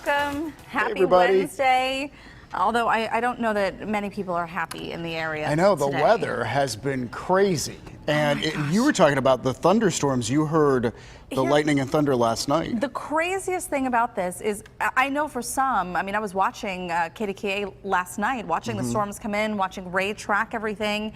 Welcome. Happy everybody. Wednesday. Although I don't know that many people are happy in the area. I know, the today. weather has been crazy. And you were talking about the thunderstorms. You heard the lightning and thunder last night. The craziest thing about this is, I know for some, I mean, I was watching KDKA last night, watching the storms come in, watching Ray track everything.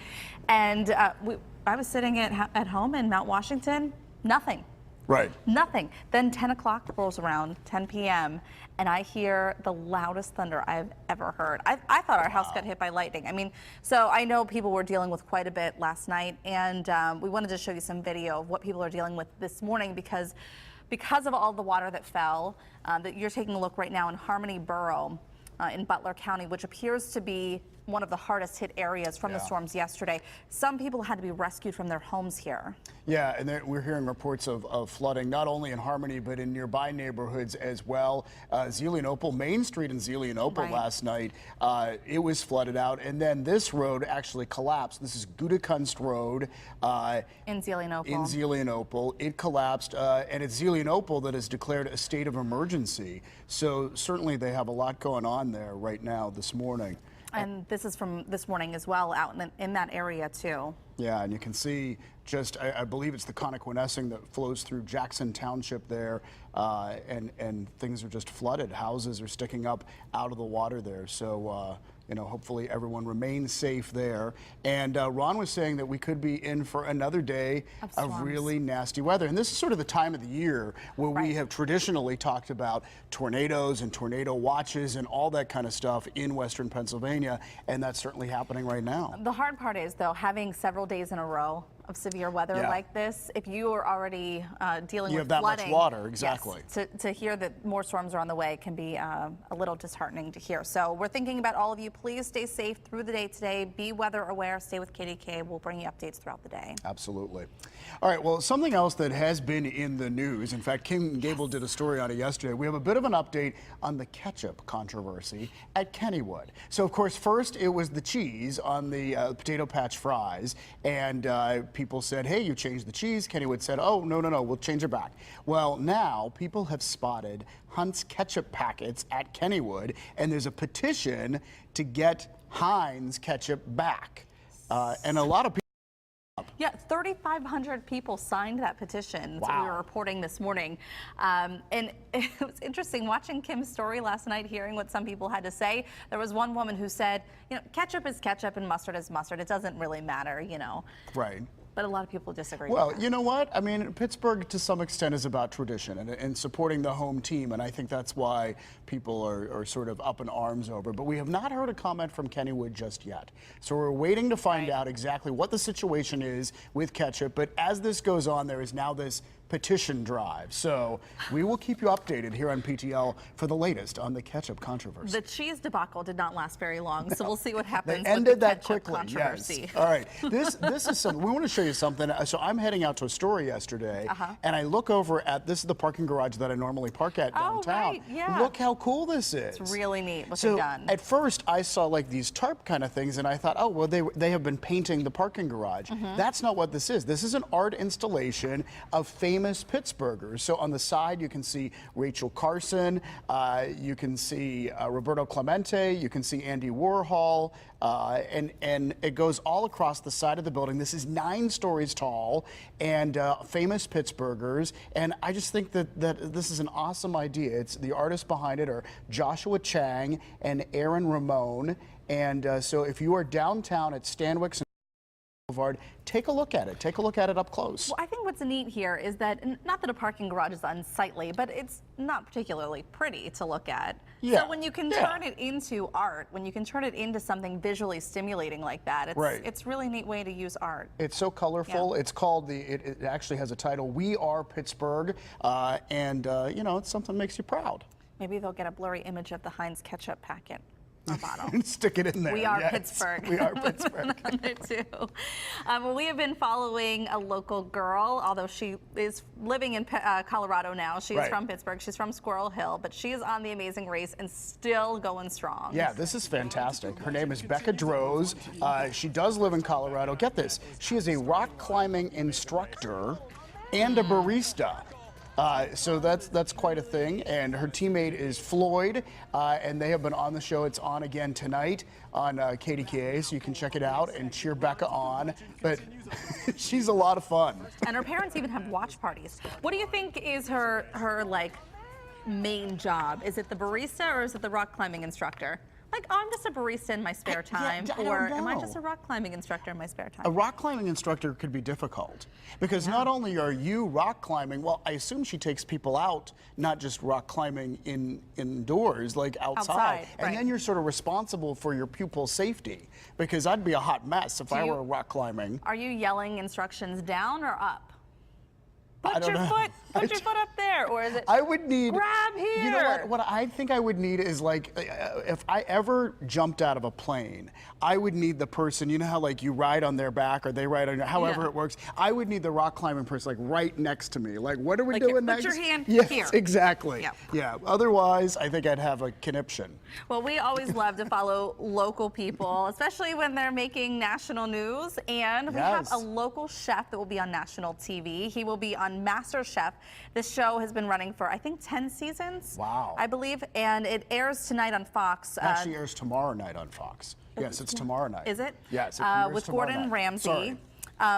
And I was sitting at home in Mount Washington, nothing. Right. Nothing. Then 10 o'clock rolls around, 10 p.m., and I hear the loudest thunder I've ever heard. I thought our house got hit by lightning. I mean, so I know people were dealing with quite a bit last night, and we wanted to show you some video of what people are dealing with this morning because of all the water that fell. That you're taking a look right now in Harmony Borough in Butler County, which appears to be one of the hardest hit areas from the storms yesterday. Some people had to be rescued from their homes here. Yeah, and we're hearing reports of flooding, not only in Harmony, but in nearby neighborhoods as well. Zelienople, Main Street in Zelienople last night, it was flooded out. And then this road actually collapsed. This is Gudekunst Road. In Zelienople. It collapsed, and it's Zelienople that has declared a state of emergency. So certainly they have a lot going on there right now this morning. And this is from this morning as well, out in that area too. Yeah, and you can see just, I believe it's the Connequenessing that flows through Jackson Township there, and things are just flooded. Houses are sticking up out of the water there. So, you know, hopefully everyone remains safe there. And Ron was saying that we could be in for another day of really nasty weather. And this is sort of the time of the year where we have traditionally talked about tornadoes and tornado watches and all that kind of stuff in Western Pennsylvania. And that's certainly happening right now. The hard part is, though, having several days in a row of severe weather like this, if you are already dealing with flooding, much water, exactly. Yes, to hear that more storms are on the way can be a little disheartening to hear. So we're thinking about all of you. Please stay safe through the day today. Be weather aware. Stay with KDKA. We'll bring you updates throughout the day. Absolutely. All right. Well, something else that has been in the news. In fact, Kim Gable did a story on it yesterday. We have a bit of an update on the ketchup controversy at Kennywood. So, of course, first it was the cheese on the potato patch fries, and people said, hey, you changed the cheese. Kennywood said, oh, no, we'll change it back. Well, now people have spotted Hunt's ketchup packets at Kennywood, and there's a petition to get Heinz ketchup back. And a lot of people. Yeah, 3,500 people signed that petition. That's what we were reporting this morning. And it was interesting watching Kim's story last night, hearing what some people had to say. There was one woman who said, you know, ketchup is ketchup and mustard is mustard. It doesn't really matter, you know. Right. But a lot of people disagree. Well, you know what? I mean, Pittsburgh to some extent is about tradition and supporting the home team, and I think that's why people are sort of up in arms over. But we have not heard a comment from Kennywood just yet. So we're waiting to find out exactly what the situation is with ketchup. But as this goes on, there is now this petition drive. So we will keep you updated here on PTL for the latest on the ketchup controversy. The cheese debacle did not last very long, so we'll see what happens with the ketchup controversy. Yes. All right. This is something. We want to show you something. So I'm heading out to a store yesterday, and I look over at, this is the parking garage that I normally park at downtown. Look how cool this is. It's really neat what they've done. At first, I saw like these tarp kind of things, and I thought, oh, well, they have been painting the parking garage. That's not what this is. This is an art installation of famous Pittsburghers. So on the side, you can see Rachel Carson, you can see Roberto Clemente, you can see Andy Warhol, and it goes all across the side of the building. This is 9 stories tall, and famous Pittsburghers. And I just think that this is an awesome idea. It's the artists behind it are Joshua Chang and Aaron Ramon. And so if you are downtown at Stanwix Boulevard, take a look at it. Take a look at it up close. Well, I think what's neat here is that, not that a parking garage is unsightly, but it's not particularly pretty to look at. Yeah. So when you can turn it into art, when you can turn it into something visually stimulating like that, it's really neat way to use art. It's so colorful. It's called it actually has a title, We Are Pittsburgh, and you know, it's something that makes you proud. Maybe they'll get a blurry image of the Heinz ketchup packet. Stick it in there. We are Pittsburgh. We are Pittsburgh. We have been following a local girl, although she is living in Colorado now. She's from Pittsburgh. She's from Squirrel Hill, but she's on The Amazing Race and still going strong. Yeah, this is fantastic. Her name is Becca Droz. She does live in Colorado. Get this. She is a rock climbing instructor and a barista. So that's quite a thing. And her teammate is Floyd, and they have been on the show. It's on again tonight on KDKA, so you can check it out and cheer Becca on. But she's a lot of fun. And her parents even have watch parties. What do you think is her like main job? Is it the barista or is it the rock climbing instructor? Like, oh, I'm just a barista in my spare time, I don't or am I know. just a rock climbing instructor in my spare time? A rock climbing instructor could be difficult because not only are you rock climbing, well, I assume she takes people out, not just rock climbing indoors, like outside. And right. then you're sort of responsible for your pupils' safety, because I'd be a hot mess if I were rock climbing. Are you yelling instructions down or up? I Put don't your know. foot, put your foot up there, or is it? I would need. Grab here. You know what? What I think I would need is like, if I ever jumped out of a plane, I would need the person. You know how like you ride on their back or they ride on your, however Yeah. it works. I would need the rock climbing person like right next to me. Like, what are we Like, doing put next? your hand yes, here. exactly. Yep. Yeah. Otherwise, I think I'd have a conniption. Well, we always love to follow local people, especially when they're making national news. And we have Yes. a local chef that will be on national TV. He will be on Master Chef. This show has been running for, I think, 10 seasons. Wow. I believe. And it airs tonight on Fox. It actually airs tomorrow night on Fox. Yes, it's tomorrow night. Is it? Yes. It airs with tomorrow Gordon night. Ramsay. Sorry.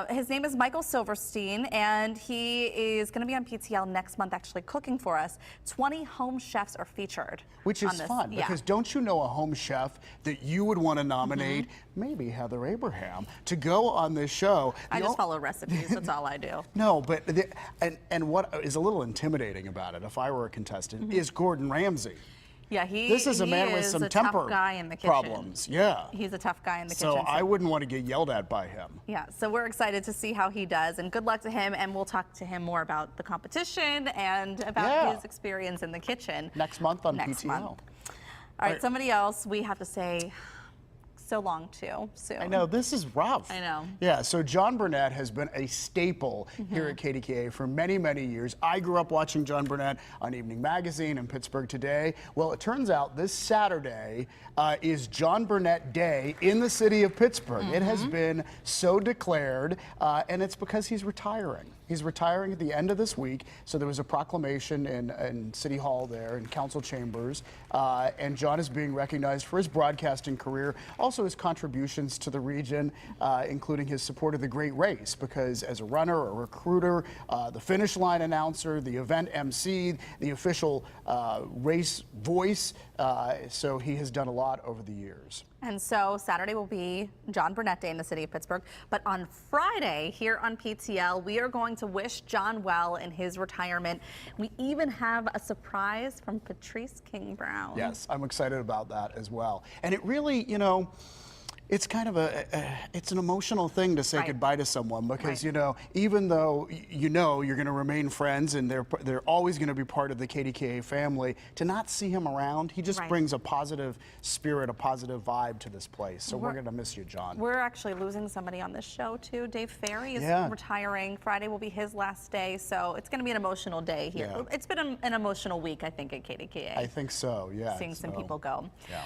His name is Michael Silverstein, and he is going to be on PTL next month actually cooking for us. 20 home chefs are featured. Which on is this. fun, Yeah. because don't you know a home chef that you would want to nominate, maybe Heather Abraham, to go on this show? I just follow recipes. That's all I do. No, but and what is a little intimidating about it, if I were a contestant, is Gordon Ramsay. Yeah, he. This is a he man with is some a temper tough guy in the kitchen. problems. Yeah. He's a tough guy in the So kitchen. I wouldn't want to get yelled at by him. Yeah, so we're excited to see how he does, and good luck to him. And we'll talk to him more about the competition and about his experience in the kitchen Next month on next PTL. month. All right, somebody else we have to say so long to soon. I know, this is rough. I know. Yeah, so John Burnett has been a staple here at KDKA for many, many years. I grew up watching John Burnett on Evening Magazine and Pittsburgh Today. Well, it turns out this Saturday is John Burnett Day in the city of Pittsburgh. It has been so declared, and it's because he's retiring. He's retiring at the end of this week, so there was a proclamation in City Hall there, in council chambers, and John is being recognized for his broadcasting career, also his contributions to the region, including his support of the Great Race, because as a runner, a recruiter, the finish line announcer, the event MC, the official race voice, so he has done a lot over the years. And so Saturday will be John Burnett Day in the city of Pittsburgh. But on Friday here on PTL, we are going to wish John well in his retirement. We even have a surprise from Patrice King Brown. Yes, I'm excited about that as well. And it really, you know, it's kind of it's an emotional thing to say goodbye to someone, because you know, even though you know you're going to remain friends and they're always going to be part of the KDKA family, to not see him around, he just brings a positive spirit, a positive vibe to this place. So we're going to miss you, John. We're actually losing somebody on this show too. Dave Ferry is retiring. Friday will be his last day, so it's going to be an emotional day here. Yeah. It's been an emotional week, I think, at KDKA. I think so, yeah. Seeing some people go. Yeah.